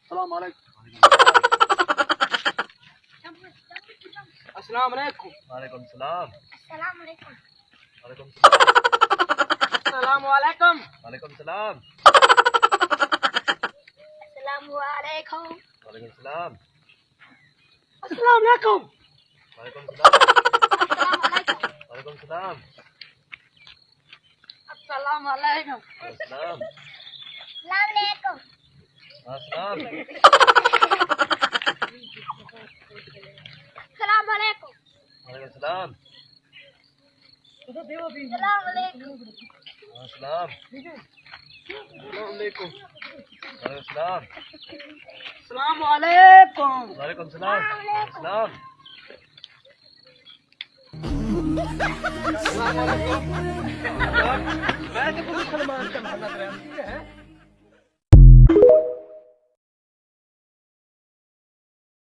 अस्सलाम वालेकुम। वालेकुम सलाम। अस्सलाम वालेकुम। वालेकुम सलाम। अस्सलाम वालेकुम। वालेकुम सलाम। अस्सलाम वालेकुम। वालेकुम सलाम। अस्सलाम वालेकुम। वालेकुम सलाम। अस्सलाम वालेकुम। वालेकुम सलाम। अस्सलाम वालेकुम। सलाम। अस्सलाम वालेकुम। सलाम। अस्सलाम वालेकुम। वालेकुम सलाम। अस्सलाम वालेकुम। सलाम। अस्सलाम वालेकुम। वालेकुम सलाम। अस्सलाम वालेकुम। वालेकुम सलाम। सलाम। मैं तो मुसलमान का मानना है।